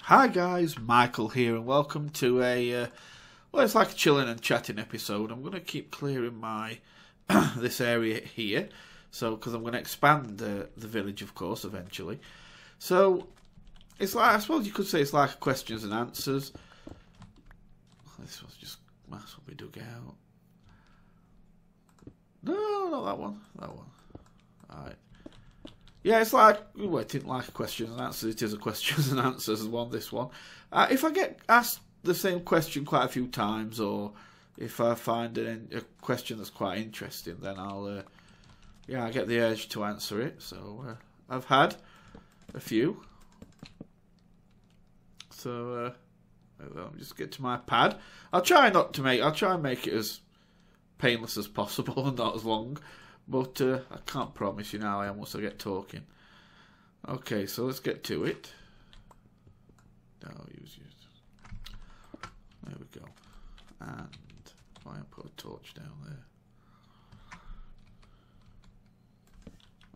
Hi guys, Michael here, and welcome to well, it's like a chilling and chatting episode. I'm going to keep clearing my this area here, so because I'm going to expand the village, of course, eventually. So it's like, I suppose you could say it's like questions and answers. This was just might as well be dug out. No, not that one. That one. All right. Yeah, it's like, well, it didn't like questions and answers. It is a questions and answers one, this one. If I get asked the same question quite a few times, or if I find a question that's quite interesting, then I'll, I get the urge to answer it. So, I've had a few. So, let me just get to my pad. I'll try and make it as painless as possible and not as long. But I can't promise you now I am once I get talking. Okay, so let's get to it. Use. There we go. And why don't put a torch down there?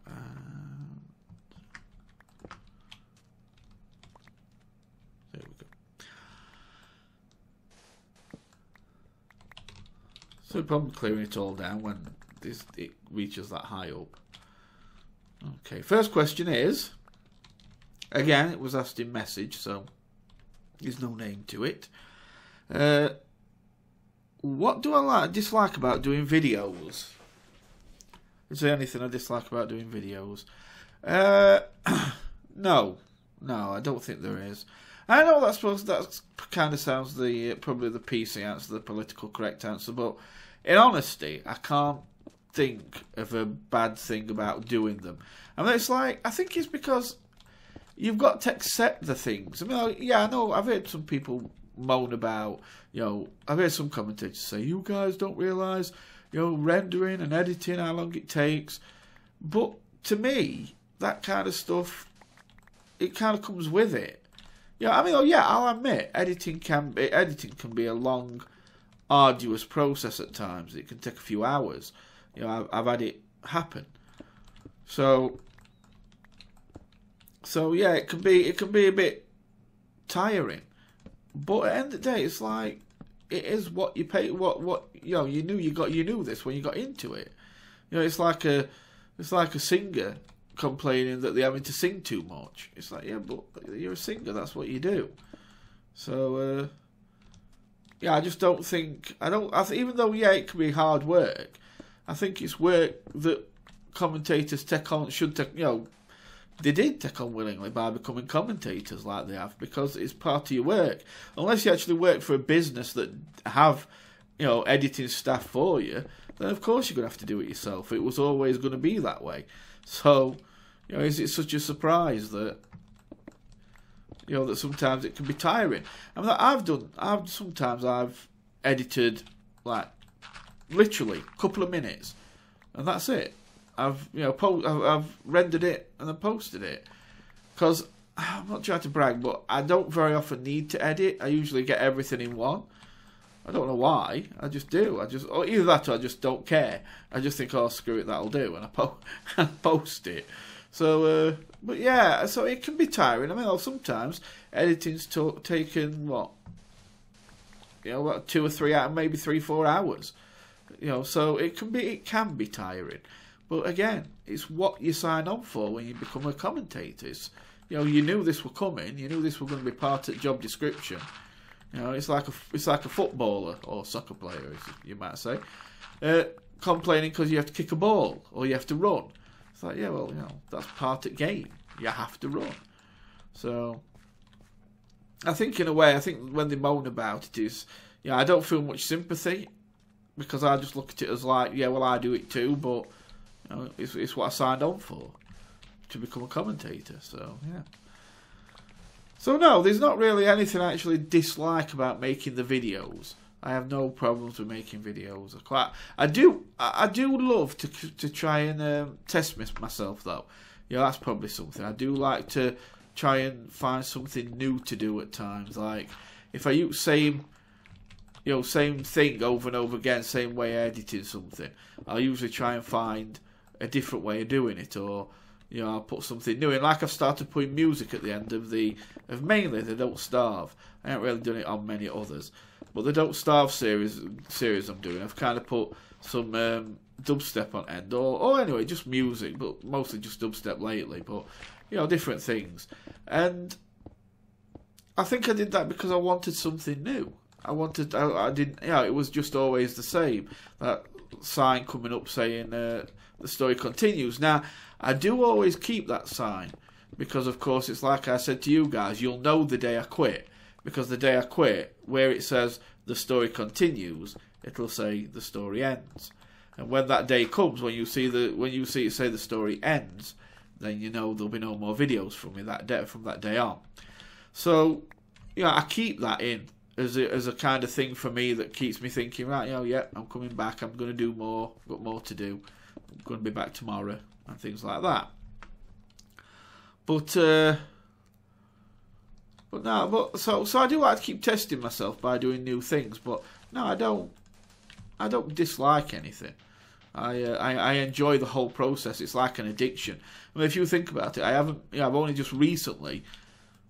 And there we go. So the problem clearing it all down when it reaches that high up. Okay, first question is, again, it was asked in message, so there's no name to it. What do I dislike about doing videos? Is there anything I dislike about doing videos? No, I don't think there is. I know that kind of sounds probably the PC answer, the political correct answer, but in honesty, I can't think of a bad thing about doing them. I mean, it's like, I think it's because you've got to accept the things. I mean, yeah, I know, I've heard some people moan about, I've heard some commentators say, you guys don't realise, rendering and editing, how long it takes. But to me, that kind of stuff, it kind of comes with it. I'll admit, editing can be a long, arduous process at times. It can take a few hours. I've had it happen. So yeah, it can be a bit tiring. But at the end of the day, it's like, it is what you pay. You knew this when you got into it. It's like a singer complaining that they're having to sing too much. It's like, yeah, but you're a singer. That's what you do. So I just don't think even though it can be hard work. I think it's work that commentators should take, they did take on willingly by becoming commentators like they have, because it's part of your work. Unless you actually work for a business that have, editing staff for you, then of course you're going to have to do it yourself. It was always going to be that way. So, is it such a surprise that, that sometimes it can be tiring? I mean, I've edited, like, literally a couple of minutes, and that's it. I've rendered it and then posted it, because I'm not trying to brag, but I don't very often need to edit. I usually get everything in one. I don't know why. I just do. Or either that, or I just don't care. I just think, oh, screw it, that'll do, and I post it. So, but yeah, so it can be tiring. I mean, sometimes editing's taken 2 or 3 hours, maybe 3-4 hours. So it can be tiring. But again, it's what you sign on for when you become a commentator. You knew this were coming. You knew this were going to be part of the job description. It's like a footballer or soccer player, as you might say, complaining because you have to kick a ball or you have to run. It's like, yeah, well, that's part of the game. You have to run. So I think in a way, when they moan about it is, I don't feel much sympathy, because I just look at it as like, yeah, well, I do it too, but it's what I signed on for, to become a commentator. So yeah. So no, there's not really anything I actually dislike about making the videos. I have no problems with making videos. I do love to try and test myself though. That's probably something I do like, to try and find something new to do at times. Like if I use same thing over and over again, same way of editing something, I'll usually try and find a different way of doing it, or you know, I'll put something new in. Like I've started putting music at the end of mainly the Don't Starve. I haven't really done it on many others, but the Don't Starve series I'm doing, I've kind of put some dubstep on end, or anyway, just music, but mostly just dubstep lately. But you know, different things, and I think I did that because I wanted something new. I didn't, you know, it was just always the same. That sign coming up saying the story continues. Now, I do always keep that sign because, of course, it's like I said to you guys, you'll know the day I quit. Because the day I quit, where it says the story continues, it'll say the story ends. And when that day comes, when you see it say the story ends, then you know there'll be no more videos from me from that day on. So, yeah, I keep that in as a kind of thing for me that keeps me thinking, right, you know, yeah, I'm coming back, I'm going to do more, I've got more to do, I'm going to be back tomorrow, and things like that. But so I do like to keep testing myself by doing new things, but no, I don't dislike anything. I enjoy the whole process. It's like an addiction. I mean, if you think about it, I've only just recently,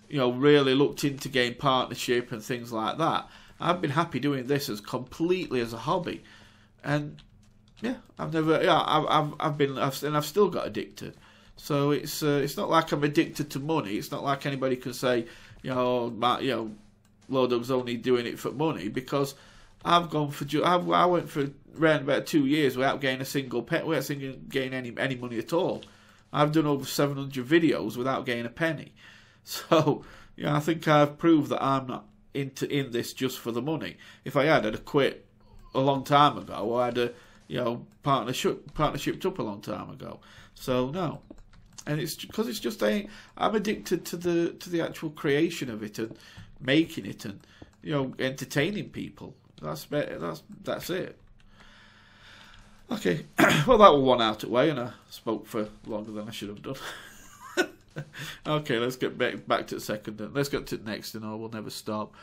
you know, really looked into game partnership and things like that. I've been happy doing this as completely as a hobby, and yeah, I've still got addicted. So it's not like I'm addicted to money. It's not like anybody can say, LordUg's only doing it for money, because I've gone for I went for around about 2 years without getting a single without getting any money at all. I've done over 700 videos without getting a penny. So, I think I've proved that I'm not in this just for the money. If I had, I'd have quit a long time ago, or I'd have, partnershiped up a long time ago. So no, and it's because it's just I'm addicted to the actual creation of it and making it and entertaining people. That's it. Okay, well, that was one out of the way, and I spoke for longer than I should have done. Okay, let's get back to the second. Let's get to the next, and we'll never stop.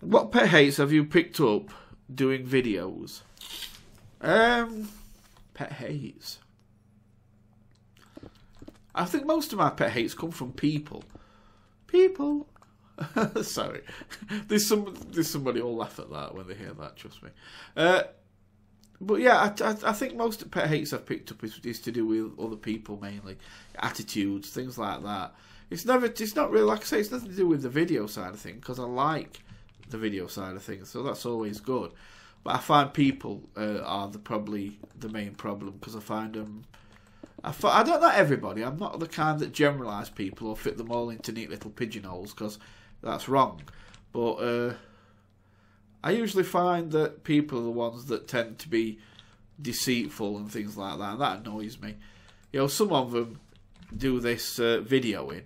What pet hates have you picked up doing videos? Pet hates. I think most of my pet hates come from people. People. Sorry, there's somebody who'll laugh at that when they hear that. Trust me. But yeah, I think most of the pet hates I've picked up is to do with other people, mainly attitudes, things like that. It's not really, like I say, it's nothing to do with the video side of things, because I like the video side of things, so that's always good. But I find people are probably the main problem, because I find them. I don't know everybody. I'm not the kind that generalise people or fit them all into neat little pigeonholes, because that's wrong. But I usually find that people are the ones that tend to be deceitful and things like that, and that annoys me. Some of them do this videoing,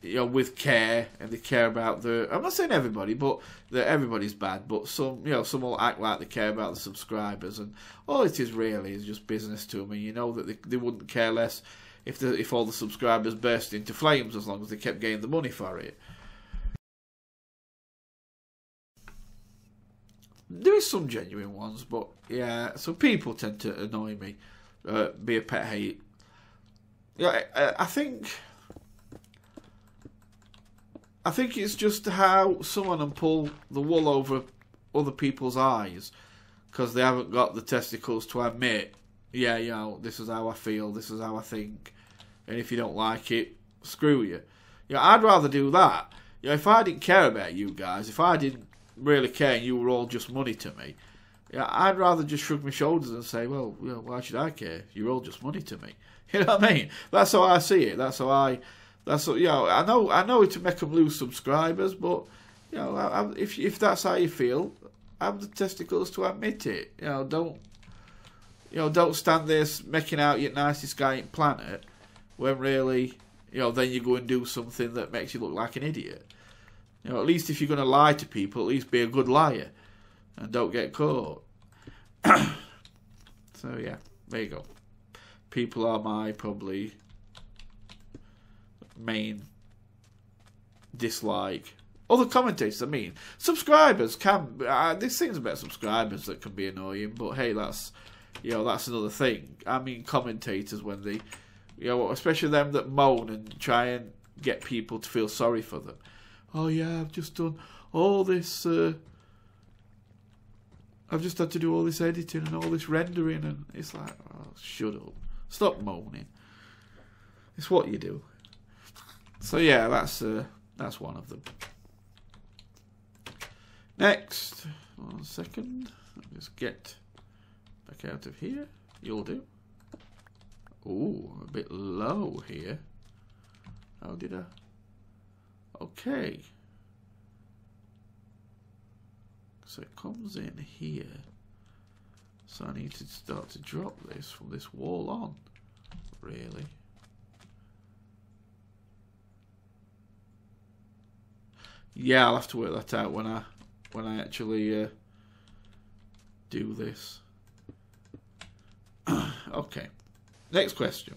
with care, and they care about I'm not saying everybody, but everybody's bad, but some will act like they care about the subscribers, and all it is really is just business to them, and that they wouldn't care less if all the subscribers burst into flames as long as they kept getting the money for it. There is some genuine ones, but yeah, so people tend to annoy me, be a pet hate. I think it's just how someone can pull the wool over other people's eyes because they haven't got the testicles to admit, this is how I feel, this is how I think, and if you don't like it, screw you. I'd rather do that. If I didn't care about you guys, if I didn't really care and you were all just money to me, I'd rather just shrug my shoulders and say, well, why should I care? You're all just money to me. You know what I mean? That's how I see it. That's what, I know to make them lose subscribers, but if that's how you feel, have the testicles to admit it. Don't stand there making out you're the nicest guy on the planet when really, then you go and do something that makes you look like an idiot. At least if you're going to lie to people, at least be a good liar and don't get caught. So yeah, there you go. People are my probably main dislike. Other commentators, subscribers can. There's things about subscribers that can be annoying, but hey, that's you know, that's another thing. I mean, commentators, when they, you know, especially them that moan and try and get people to feel sorry for them. Oh yeah, I've just done all this, I've just had to do all this editing and all this rendering, and it's like, oh, shut up. Stop moaning. It's what you do. So yeah, that's one of them. Next, 1 second. Let me just get back out of here. You'll do. Ooh, a bit low here. How did I? Okay. So it comes in here. So I need to start to drop this from this wall on. Really. Yeah, I'll have to work that out when I actually do this. Okay. Next question.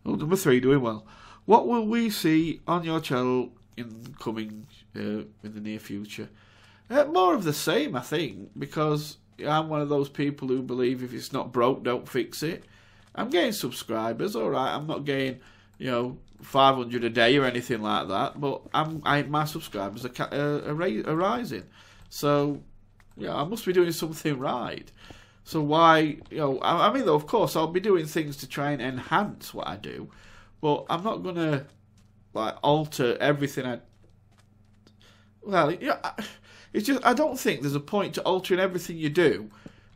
Oh, number 3, doing well. What will we see on your channel in the near future? More of the same, I think, because I'm one of those people who believe if it's not broke, don't fix it. I'm getting subscribers, all right. I'm not getting, you know, 500 a day or anything like that, but my subscribers are rising. So, yeah, I must be doing something right. So why, you know, I mean, though, of course, I'll be doing things to try and enhance what I do, but I'm not going to, like, alter everything well, yeah, it's just, I don't think there's a point to altering everything you do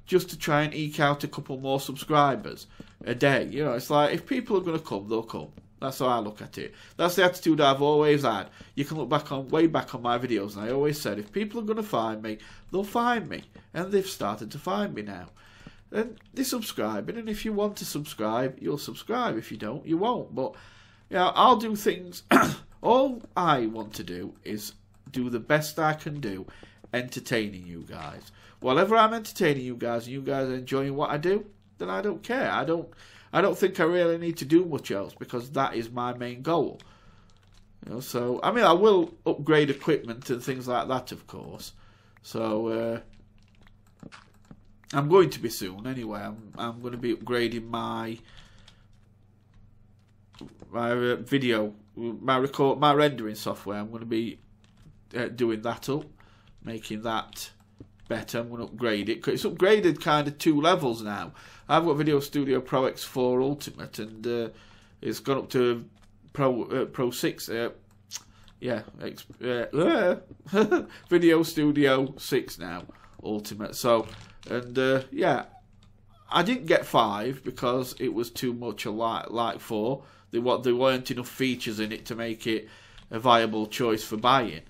just to try and eke out a couple more subscribers a day. You know, it's like, if people are going to come, they'll come. That's how I look at it. That's the attitude I've always had. You can look back on, way back on my videos, and I always said, if people are going to find me, they'll find me. And they've started to find me now. And they're subscribing, and if you want to subscribe, you'll subscribe. If you don't, you won't. But, you know, I'll do things. All I want to do is do the best I can do entertaining you guys. Whatever I'm entertaining you guys, and you guys are enjoying what I do, then I don't care. I don't think I really need to do much else, because that is my main goal. You know, so I mean, I will upgrade equipment and things like that, of course. So I'm going to be soon. Anyway, I'm going to be upgrading my video, my rendering software. I'm going to be doing that up, making that better. I'm going to upgrade it. It's upgraded kind of 2 levels now. I've got Video Studio Pro X4 Ultimate, and it's gone up to Pro 6. Video Studio 6 now, Ultimate. So, and yeah, I didn't get 5 because it was too much like 4. There weren't enough features in it to make it a viable choice for buying.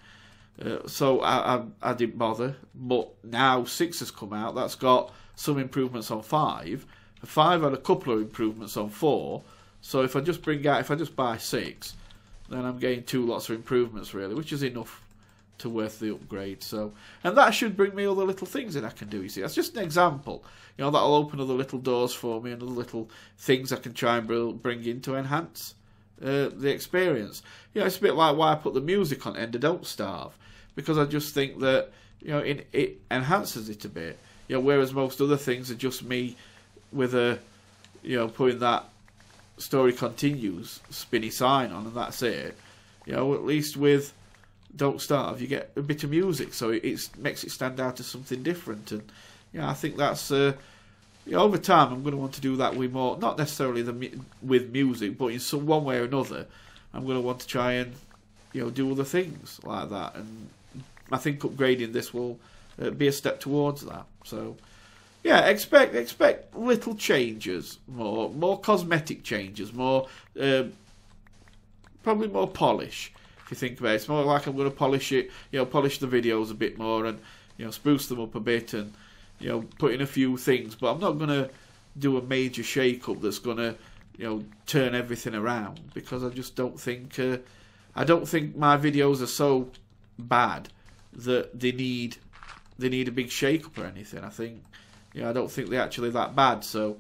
So I didn't bother. But now 6 has come out. That's got some improvements on 5. 5 had a couple of improvements on 4. So if I just buy 6, then I'm getting 2 lots of improvements really, which is enough to worth the upgrade. So, and that should bring me other little things that I can do. You see, that's just an example. You know, that'll open other little doors for me and other little things I can try and bring in to enhance the experience. You know, it's a bit like why I put the music on End of Don't Starve, because I just think that, you know, it enhances it a bit. You know, whereas most other things are just me with a, you know, putting that story continues spinny sign on, and that's it. You know, at least with Don't Starve you get a bit of music, so it makes it stand out as something different. And yeah, I think that's you know, over time I'm going to want to do that with more, not necessarily with music, but in some one way or another I'm going to want to try and, you know, do other things like that. And I think upgrading this will be a step towards that. So yeah, expect little changes, more cosmetic changes, more probably more polish. If you think about it, it's more like I'm going to polish it, you know, polish the videos a bit more, and, you know, spruce them up a bit, and, you know, put in a few things. But I'm not going to do a major shake-up that's going to, you know, turn everything around, because I just don't think I don't think my videos are so bad that they need a big shake-up or anything. I think, you know, I don't think they're actually that bad. So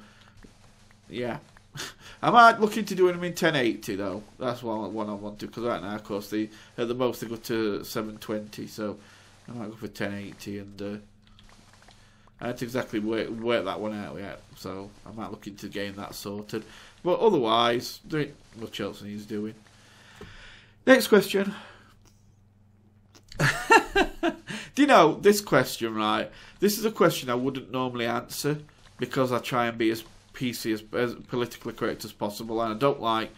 yeah, I might look into doing them in 1080 though. That's what I want to, because right now, of course, at the most they go to 720. So I might go for 1080, and I haven't exactly work that one out yet, so I might look into getting that sorted. But otherwise, there ain't much else he's doing. Next question. Do you know this question, right? This is a question I wouldn't normally answer because I try and be as PC, as politically correct as possible, and I don't like,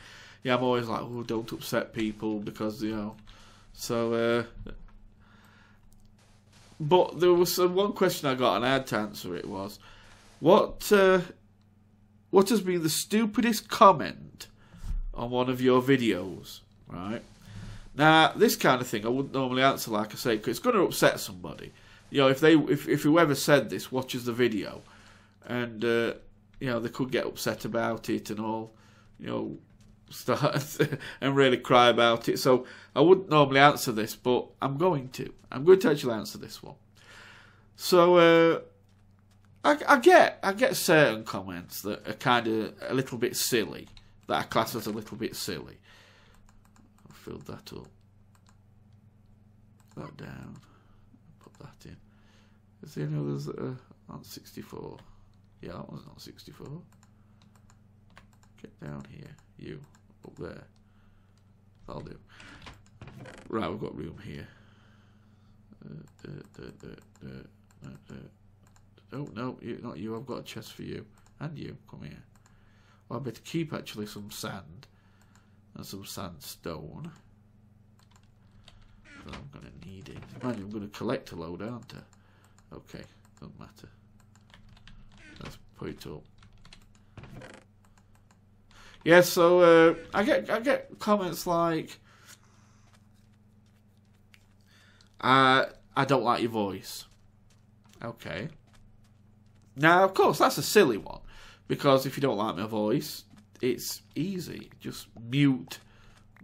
I'm always like, oh, don't upset people because, so, but there was one question I got and I had to answer it was, what has been the stupidest comment on one of your videos, right? Now, this kind of thing I wouldn't normally answer, like I say, because it's going to upset somebody. If whoever said this watches the video, and they could get upset about it and all, start and really cry about it. So I wouldn't normally answer this, but I'm going to. I'm going to actually answer this one. So I get certain comments that are kind of a little bit silly, that I class as a little bit silly. Filled that up. That down. Put that in. Is there any others that are on 64? Yeah, that one's on 64. Get down here. You. Up there. That'll do. Right, we've got room here. Oh, no, not you. I've got a chest for you. And you. Come here. Well, I better keep actually some sand. And some sandstone. But I'm going to need it. Mind you, I'm going to collect a load, aren't I? Okay, doesn't matter. Let's put it up. Yeah, so I get comments like, I don't like your voice. Okay. Now, of course, that's a silly one, because if you don't like my voice, it's easy. Just mute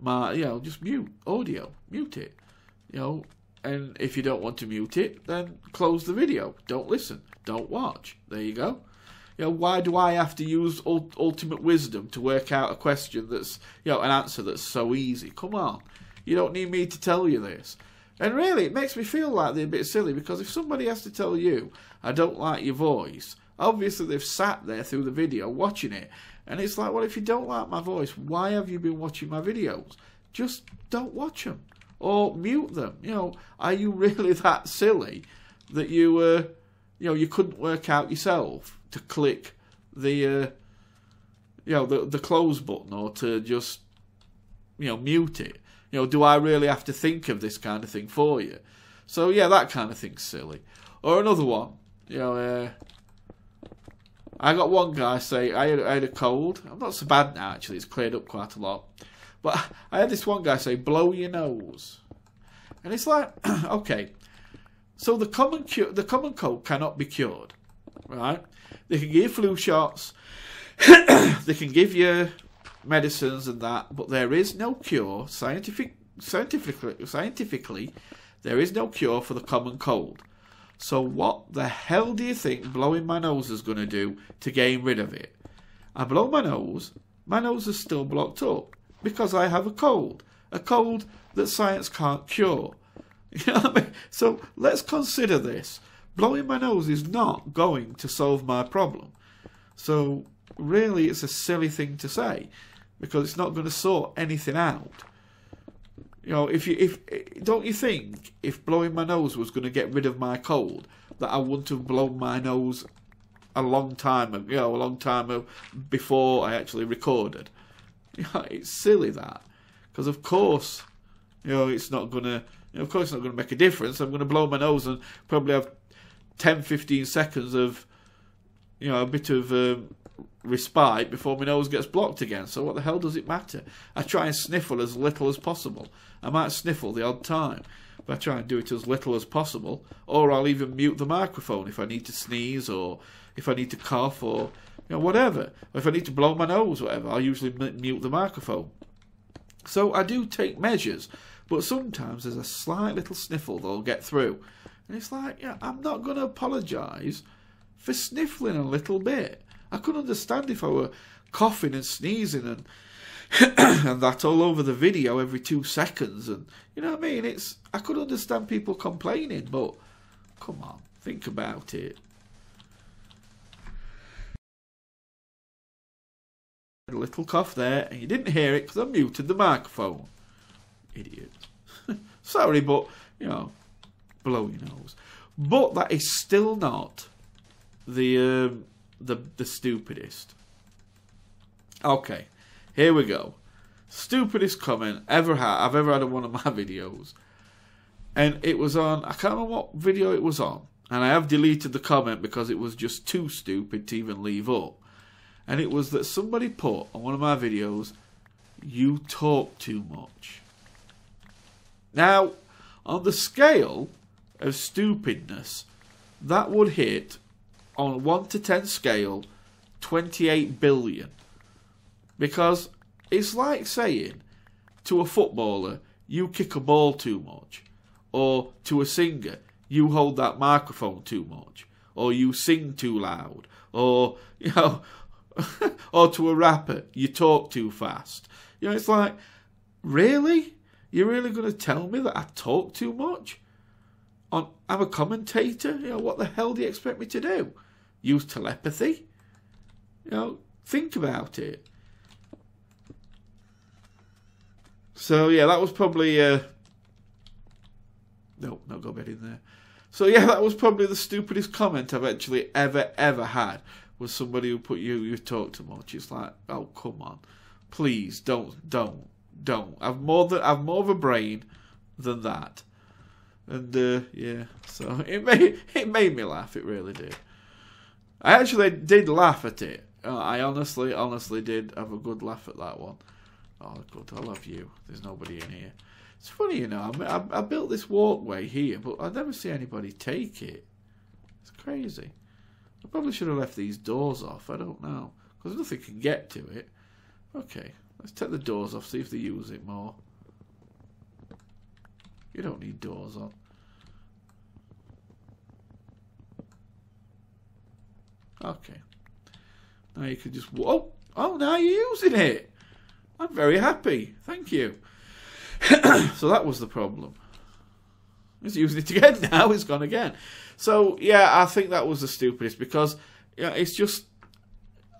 my, just mute audio. Mute it. And if you don't want to mute it, then close the video. Don't listen. Don't watch. There you go. Why do I have to use ultimate wisdom to work out a question that's, an answer that's so easy? Come on. You don't need me to tell you this. And really, it makes me feel like they're a bit silly, because if somebody has to tell you, I don't like your voice, obviously they've sat there through the video watching it. And it's like, well, if you don't like my voice, why have you been watching my videos? Just don't watch them. Or mute them. Are you really that silly that you couldn't work out yourself to click the close button, or to just mute it? Do I really have to think of this kind of thing for you? So yeah, that kind of thing's silly. Or another one, I got one guy say I had a cold. I'm not so bad now, actually. It's cleared up quite a lot. But I had this one guy say, blow your nose. And it's like, okay. So the common cold cannot be cured, right? They can give you flu shots. They can give you medicines and that. But there is no cure, scientifically, there is no cure for the common cold. So what the hell do you think blowing my nose is going to do to get rid of it? I blow my nose is still blocked up, because I have a cold that science can't cure. You know what I mean? So let's consider this. Blowing my nose is not going to solve my problem. So really, it's a silly thing to say, because it's not going to sort anything out. Don't you think if blowing my nose was going to get rid of my cold, that I wouldn't have blown my nose a long time before I actually recorded? It's silly that, because of course, it's not gonna, make a difference. I'm gonna blow my nose and probably have 10-15 seconds of, a bit of respite before my nose gets blocked again. So what the hell does it matter? I try and sniffle as little as possible. I might sniffle the odd time, but I try and do it as little as possible. Or I'll even mute the microphone if I need to sneeze, or if I need to cough, or whatever. Or if I need to blow my nose, whatever, I'll usually mute the microphone. So I do take measures, but sometimes there's a slight little sniffle that'll get through. And it's like, I'm not going to apologise for sniffling a little bit. I could understand if I were coughing and sneezing and and that all over the video every 2 seconds, and you know what I mean? I could understand people complaining, but come on, think about it. a little cough there, and you didn't hear it because I muted the microphone. Idiot. Sorry, but, you know, blow your nose. But that is still not the stupidest. Okay, here we go. Stupidest comment I've ever had on one of my videos. And it was on, I can't remember what video it was on. And I have deleted the comment because it was just too stupid to even leave up. And it was that somebody put on one of my videos, "You talk too much." Now, on the scale of stupidness, that would hit, on 1 to 10 scale, 28 billion. Because it's like saying to a footballer, "You kick a ball too much." Or to a singer, "You hold that microphone too much," or "You sing too loud," or, you know, or to a rapper, "You talk too fast." You know, it's like, really? You're really going to tell me that I talk too much? I'm a commentator. You know, what the hell do you expect me to do? Use telepathy? You know, think about it. So yeah, that was probably no go bed in there. So yeah, that was probably the stupidest comment I've actually ever had, was somebody who put you talk too much. It's like, oh, come on, please don't. I've more of a brain than that. And yeah, so it made me laugh. It really did. I actually did laugh at it. I honestly did have a good laugh at that one. Oh, good. I love you. There's nobody in here. It's funny, you know. I built this walkway here, but I never see anybody take it. It's crazy. I probably should have left these doors off. I don't know, because nothing can get to it. Okay, let's take the doors off. See if they use it more. You don't need doors on. Okay. Now you can just... Oh, now you're using it. I'm very happy. Thank you. So that was the problem. He's using it again now. It's gone again. So, yeah, I think that was the stupidest, because, you know, it's just...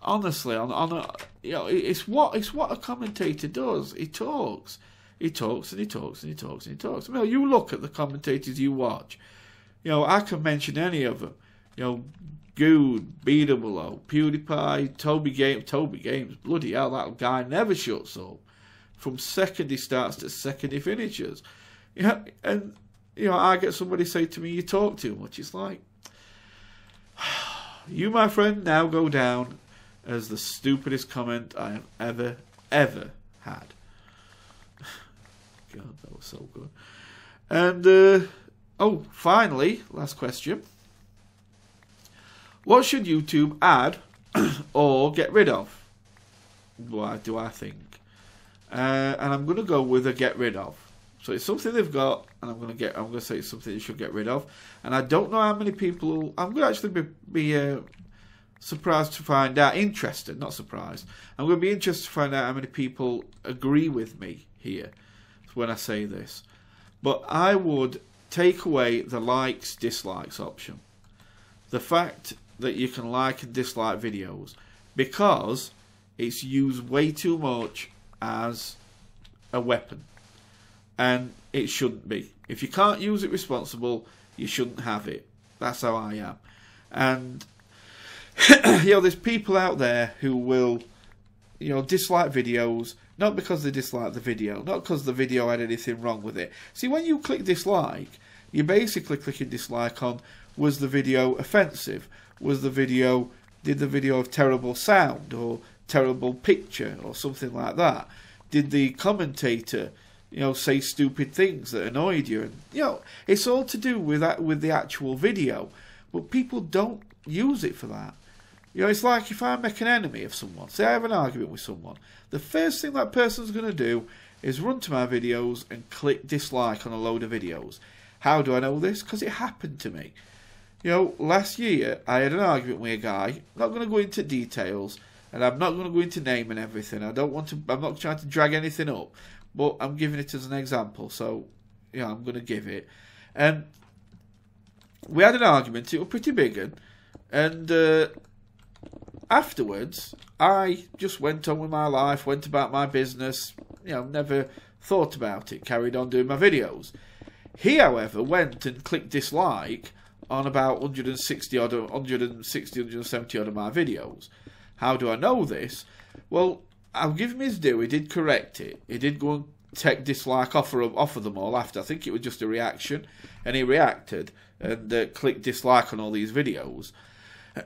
Honestly, you know, it's what a commentator does. He talks. He talks and he talks and he talks and he talks. I mean, you look at the commentators you watch. You know, I can mention any of them. You know, Good, B-double-O, PewDiePie, Toby Games. Bloody hell, that guy never shuts up. From second he starts to second he finishes. You know, and, you know, I get somebody say to me, "You talk too much." It's like, you, my friend, now go down as the stupidest comment I have ever had. God, that was so good. And, oh, finally, last question. What should YouTube add or get rid of? What do I think? And I'm going to go with a get rid of. So it's something they've got, and I'm going to say it's something they should get rid of. And I don't know how many people. I'm going to actually be surprised to find out. Interested, not surprised. I'm going to be interested to find out how many people agree with me here when I say this. But I would take away the likes, dislikes option. The fact that you can like and dislike videos, because it's used way too much as a weapon, and it shouldn't be. If you can't use it responsible, you shouldn't have it. That's how I am. And you know, there's people out there who will, you know, dislike videos, not because they dislike the video, not because the video had anything wrong with it. See, when you click dislike, you're basically clicking dislike on, was the video offensive? Was the video, did the video have terrible sound or terrible picture or something like that? Did the commentator, you know, say stupid things that annoyed you? And, you know, it's all to do with that, with the actual video, but people don't use it for that. You know, it's like if I make an enemy of someone, say I have an argument with someone, the first thing that person's going to do is run to my videos and click dislike on a load of videos. How do I know this? Because it happened to me. You know, last year I had an argument with a guy. I'm not going to go into details, and I'm not going to go into name and everything. I'm not trying to drag anything up, but I'm giving it as an example. So, you know, I'm going to give it. And we had an argument. It was pretty big, and afterwards I just went on with my life, went about my business, you know, never thought about it, carried on doing my videos. He, however, went and clicked dislike on about 160 odd, 160, 170 odd of my videos. How do I know this? Well, I'll give him his due. He did correct it. He did go and take dislike off of them all after. I think it was just a reaction, and he reacted and clicked dislike on all these videos.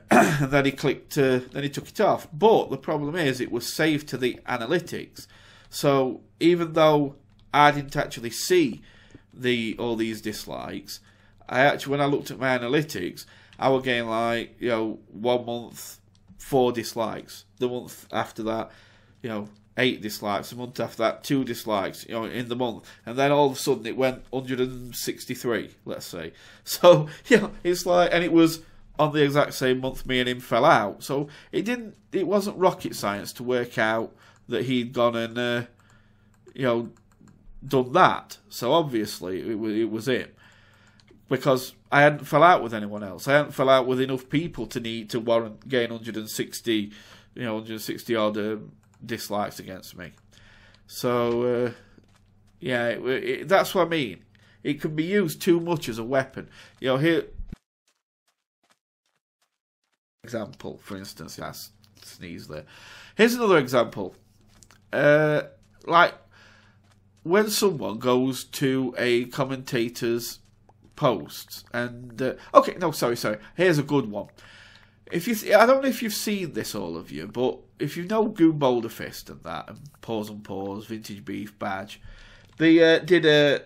And then he clicked. Then he took it off. But the problem is, it was saved to the analytics. So even though I didn't actually see all these dislikes, when I looked at my analytics, I was getting like, you know, 1 month 4 dislikes, the month after that, you know, 8 dislikes, the month after that 2 dislikes, you know, in the month, and then all of a sudden it went 163, let's say. So, you know, it's like, and it was on the exact same month me and him fell out. So it wasn't rocket science to work out that he'd gone and you know, done that. So obviously it was him, because I hadn't fell out with anyone else. I hadn't fell out with enough people to warrant getting 160, you know, 160 odd dislikes against me. So yeah, that's what I mean. It can be used too much as a weapon. You know, here example, for instance, I sneezed there. Here's another example. Like when someone goes to a commentator's posts and okay, no, sorry. Here's a good one. I don't know if you've seen this, all of you, but if you know Goon Boulder Fist and that, and Pause and Pause, Vintage Beef, Badge, they did a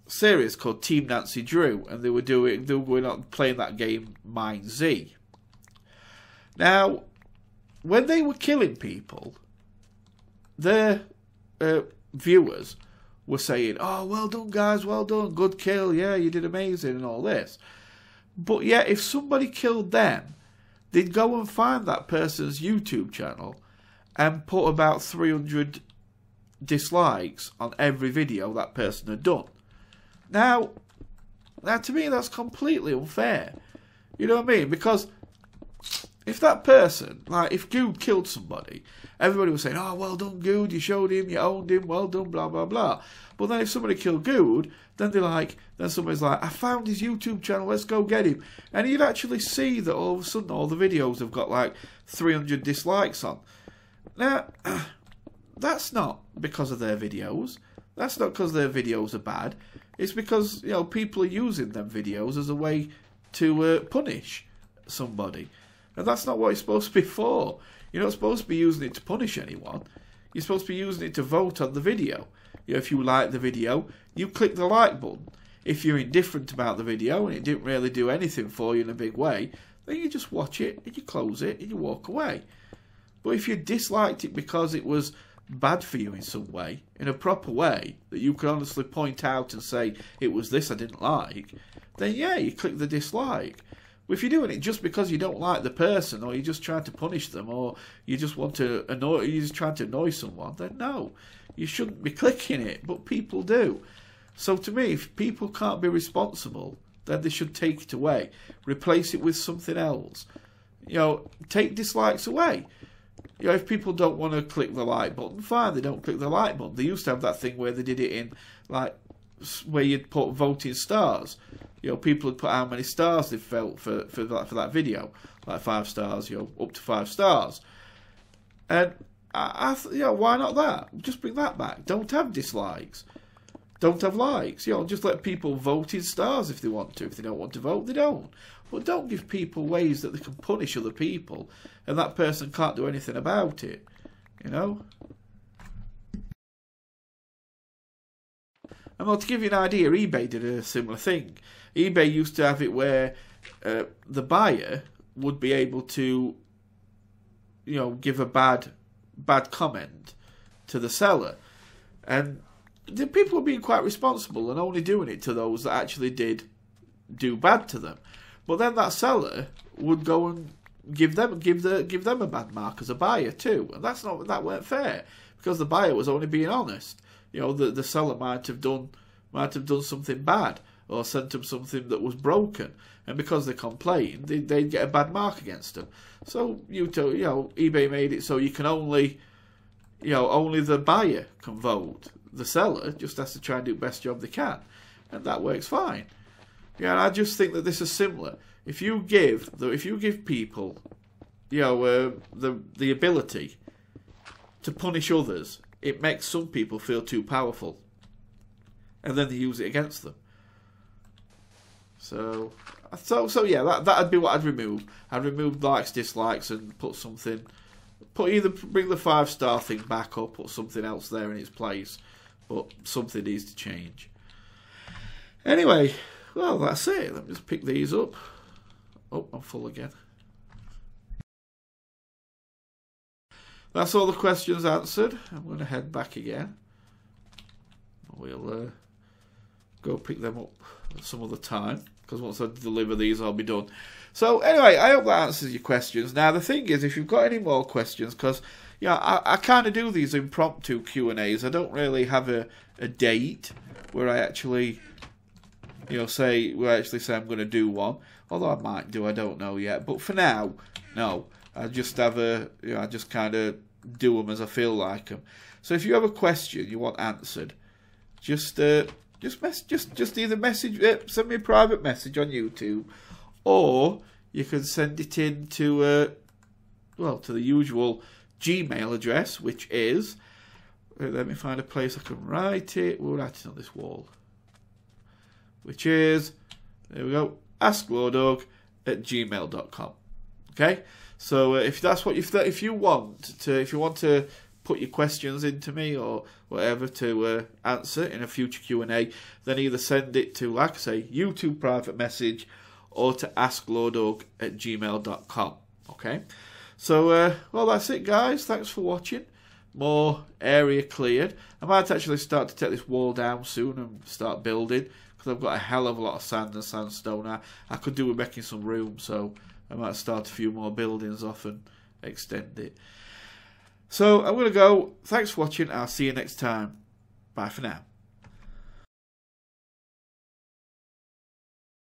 series called Team Nancy Drew, and they were going on playing that game Mind Z. Now, when they were killing people, their viewers were saying, "Oh, well done, guys, well done, good kill, yeah, you did amazing," and all this. But yet, if somebody killed them, they'd go and find that person's YouTube channel and put about 300 dislikes on every video that person had done. Now to me, that's completely unfair. You know what I mean? Because if that person, like if Good killed somebody, everybody was saying, "Oh, well done, Good, you showed him, you owned him, well done, blah, blah, blah." But then if somebody killed Good, then somebody's like, "I found his YouTube channel, let's go get him." And you'd actually see that all of a sudden all the videos have got like 300 dislikes on. Now, that's not because of their videos. That's not because their videos are bad. It's because, you know, people are using them videos as a way to punish somebody. And that's not what it's supposed to be for. You're not supposed to be using it to punish anyone. You're supposed to be using it to vote on the video. You know, if you like the video, you click the like button. If you're indifferent about the video and it didn't really do anything for you in a big way, then you just watch it and you close it and you walk away. But if you disliked it because it was bad for you in some way, in a proper way, that you could honestly point out and say, "It was this I didn't like," then yeah, you click the dislike. But if you're doing it just because you don't like the person, or you're just trying to punish them, or you just want to annoy, you're just trying to annoy someone, then no, you shouldn't be clicking it. But people do. So to me, if people can't be responsible, then they should take it away, replace it with something else. You know, take dislikes away. You know, if people don't want to click the like button, fine, they don't click the like button. They used to have that thing where they did it in, like, where you'd put voting stars. You know, people would put how many stars they felt for that video, like 5 stars, you know, up to 5 stars. And you know, why not that? Just bring that back. Don't have dislikes. Don't have likes. You know, just let people vote in stars if they want to. If they don't want to vote, they don't. But don't give people ways that they can punish other people, and that person can't do anything about it. You know. And well, to give you an idea, eBay did a similar thing. eBay used to have it where the buyer would be able to, you know, give a bad comment to the seller, and the people were being quite responsible and only doing it to those that actually did do bad to them. But then that seller would go and give them a bad mark as a buyer too, and that weren't fair, because the buyer was only being honest. You know, the seller might have done something bad, or sent them something that was broken, and because they complained, they'd get a bad mark against them. So eBay made it so you can only the buyer can vote. The seller just has to try and do the best job they can, and that works fine. Yeah, and I just think that this is similar. If you give people, the ability to punish others, it makes some people feel too powerful, and then they use it against them. So yeah, that'd be what I'd remove. I'd remove likes, dislikes, and put something. Either bring the 5-star thing back or put something else there in its place. But something needs to change. Anyway, well, that's it. Let me just pick these up. Oh, I'm full again. That's all the questions answered. I'm going to head back again. We'll go pick them up some other time, because once I deliver these, I'll be done. So anyway, I hope that answers your questions. Now, the thing is, if you've got any more questions, because I kind of do these impromptu Q&As. I don't really have a date where I actually, say I'm going to do one. Although I might do, I don't know yet. But for now, no. I just have I just kind of do them as I feel like them. So if you have a question you want answered, just either send me a private message on YouTube, or you can send it in to the usual Gmail address, which is, let me find a place I can write it. We'll write it on this wall, which is, there we go, asklordug@gmail.com. Okay, so if you want to put your questions into me or whatever to answer in a future Q&A, then either send it to, like I say, YouTube private message, or to asklordug@gmail.com. Okay. So, well, that's it, guys. Thanks for watching. More area cleared. I might actually start to take this wall down soon and start building, because I've got a hell of a lot of sand and sandstone. I could do with making some room, so I might start a few more buildings off and extend it. So, I'm going to go. Thanks for watching. I'll see you next time. Bye for now.